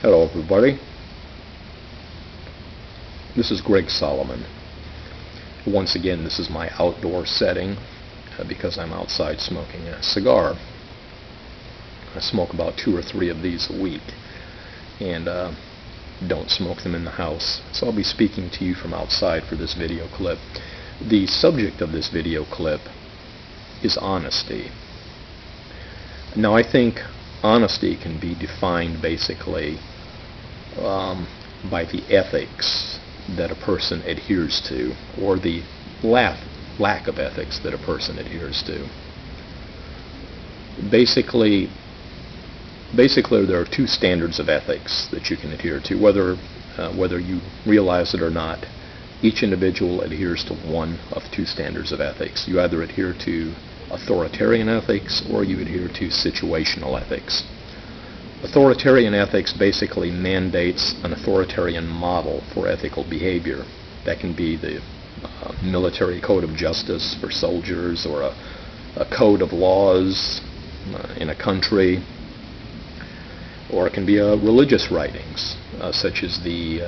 Hello everybody, this is GregSolomon. Once again, this is my outdoor setting because I'm outside smoking a cigar. I smoke about 2 or 3 of these a week and don't smoke them in the house. So I'll be speaking to you from outside for this video clip. The subject of this video clip is honesty. Now I think honesty can be defined basically by the ethics that a person adheres to, or the lack of ethics that a person adheres to. Basically there are 2 standards of ethics that you can adhere to, whether you realize it or not. Each individual adheres to one of 2 standards of ethics. You either adhere to authoritarian ethics or you adhere to situational ethics. Authoritarian ethics basically mandates an authoritarian model for ethical behavior. That can be the military code of justice for soldiers, or a code of laws in a country, or it can be religious writings such as the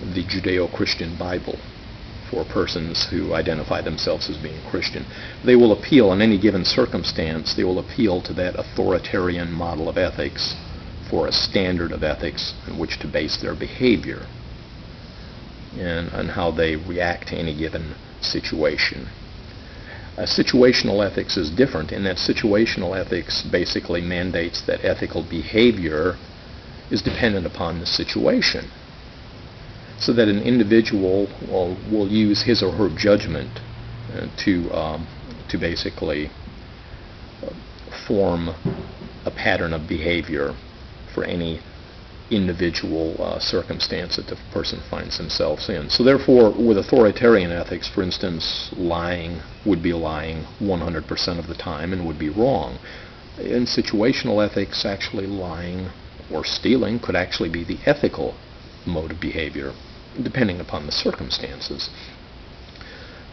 Judeo-Christian Bible for persons who identify themselves as being Christian. They will appeal in any given circumstance, they will appeal to that authoritarian model of ethics for a standard of ethics on which to base their behavior and how they react to any given situation. Situational ethics is different in that situational ethics basically mandates that ethical behavior is dependent upon the situation, so that an individual will use his or her judgment to basically form a pattern of behavior for any individual circumstance that the person finds themselves in. So therefore, with authoritarian ethics, for instance, lying would be lying 100% of the time and would be wrong. In situational ethics, actually lying or stealing could actually be the ethical mode of behavior, depending upon the circumstances.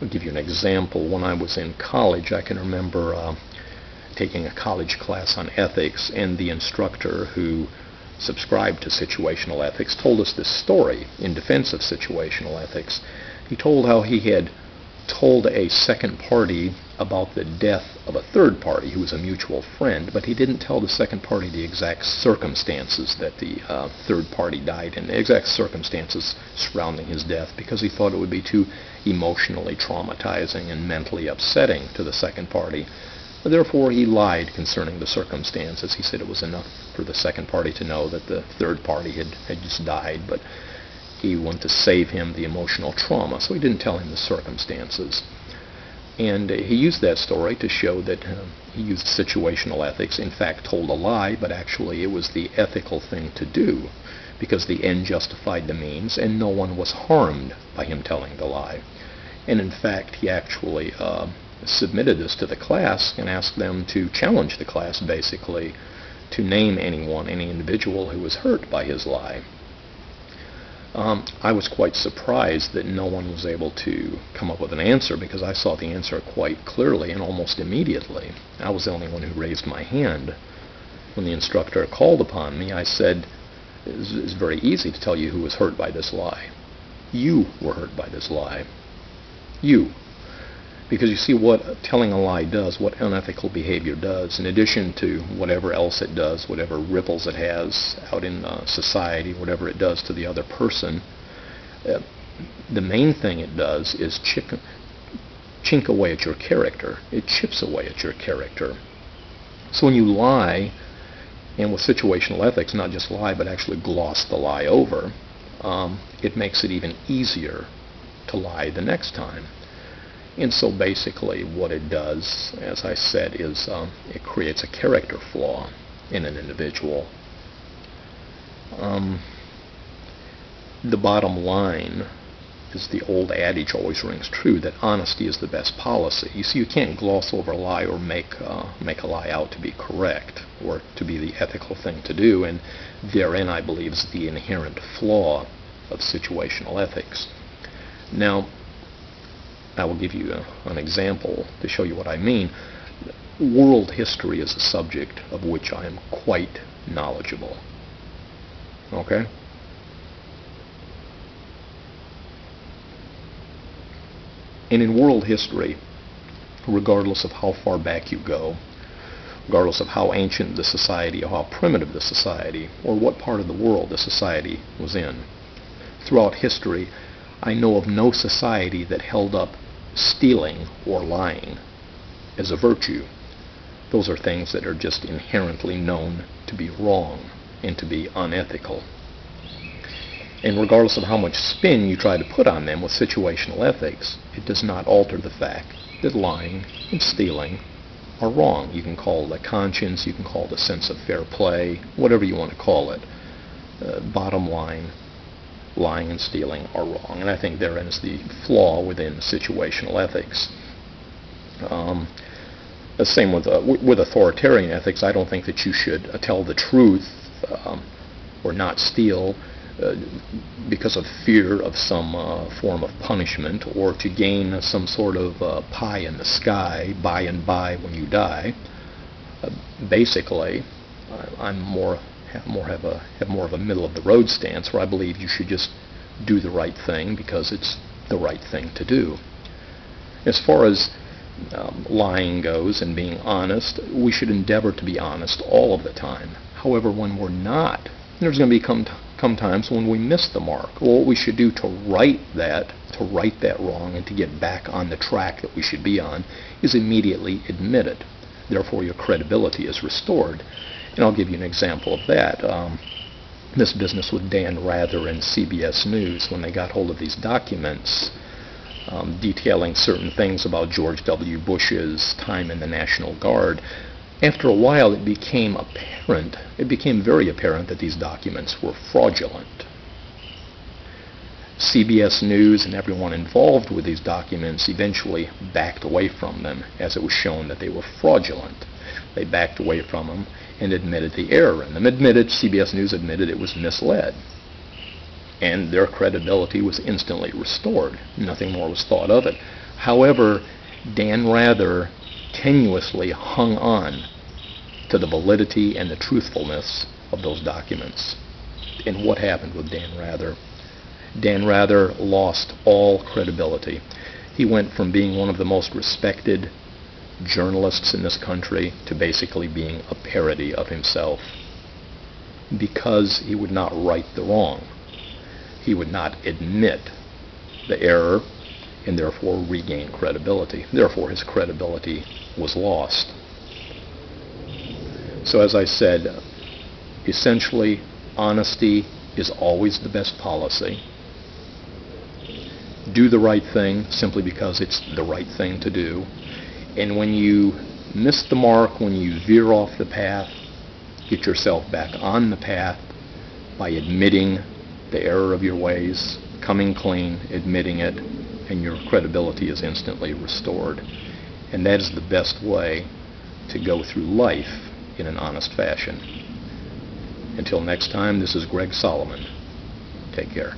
I'll give you an example. When I was in college, I can remember taking a college class on ethics, and the instructor who subscribed to situational ethics told us this story in defense of situational ethics. He told how he had told a second party about the death of a third party who was a mutual friend, but he didn't tell the second party the exact circumstances that the third party died in, the exact circumstances surrounding his death, because he thought it would be too emotionally traumatizing and mentally upsetting to the second party. Therefore, he lied concerning the circumstances. He said it was enough for the second party to know that the third party had just died, but he wanted to save him the emotional trauma, so he didn't tell him the circumstances. And he used that story to show that he used situational ethics, in fact told a lie, but actually it was the ethical thing to do, because the end justified the means, and no one was harmed by him telling the lie. And in fact, he actually submitted this to the class and asked them to challenge the class, basically, to name anyone, any individual who was hurt by his lie. I was quite surprised that no one was able to come up with an answer, because I saw the answer quite clearly and almost immediately. I was the only one who raised my hand. When the instructor called upon me, I said, it's very easy to tell you who was hurt by this lie. You were hurt by this lie. You. Because you see what telling a lie does, what unethical behavior does, in addition to whatever else it does, whatever ripples it has out in society, whatever it does to the other person, the main thing it does is chink away at your character. It chips away at your character. So when you lie, and with situational ethics, not just lie, but actually gloss the lie over, it makes it even easier to lie the next time. And so basically what it does, as I said, is it creates a character flaw in an individual. The bottom line is the old adage always rings true, that honesty is the best policy. You see, you can't gloss over a lie or make a lie out to be correct or to be the ethical thing to do, and therein, I believe, is the inherent flaw of situational ethics. Now, I will give you an example to show you what I mean. World history is a subject of which I am quite knowledgeable. Okay? And in world history, regardless of how far back you go, regardless of how ancient the society or how primitive the society or what part of the world the society was in, throughout history, I know of no society that held up stealing or lying as a virtue. Those are things that are just inherently known to be wrong and to be unethical. And regardless of how much spin you try to put on them with situational ethics, it does not alter the fact that lying and stealing are wrong. You can call it a conscience, you can call it a sense of fair play, whatever you want to call it. Bottom line, lying and stealing are wrong. And I think therein is the flaw within situational ethics. The same with authoritarian ethics. I don't think that you should tell the truth or not steal because of fear of some form of punishment or to gain some sort of pie in the sky by and by when you die. Basically, I'm have more of a middle of the road stance where I believe you should just do the right thing because it's the right thing to do. As far as lying goes and being honest, we should endeavor to be honest all of the time. However, when we're not, there's going to come times when we miss the mark. Well, what we should do to right that wrong and to get back on the track that we should be on is immediately admit it. Therefore, your credibility is restored. And I'll give you an example of that. This business with Dan Rather and CBS News, when they got hold of these documents detailing certain things about George W. Bush's time in the National Guard, after a while it became very apparent that these documents were fraudulent. CBS News and everyone involved with these documents eventually backed away from them as it was shown that they were fraudulent. They backed away from them and admitted the error in them. CBS News admitted it was misled. And their credibility was instantly restored. Nothing more was thought of it. However, Dan Rather tenuously hung on to the validity and the truthfulness of those documents. And what happened with Dan Rather? Dan Rather lost all credibility. He went from being one of the most respected journalists in this country to basically being a parody of himself because he would not right the wrong. He would not admit the error and therefore regain credibility. Therefore, his credibility was lost. So as I said, essentially, honesty is always the best policy. Do the right thing simply because it's the right thing to do. And when you miss the mark, when you veer off the path, get yourself back on the path by admitting the error of your ways, coming clean, admitting it, and your credibility is instantly restored. And that is the best way to go through life in an honest fashion. Until next time, this is GregSolomon. Take care.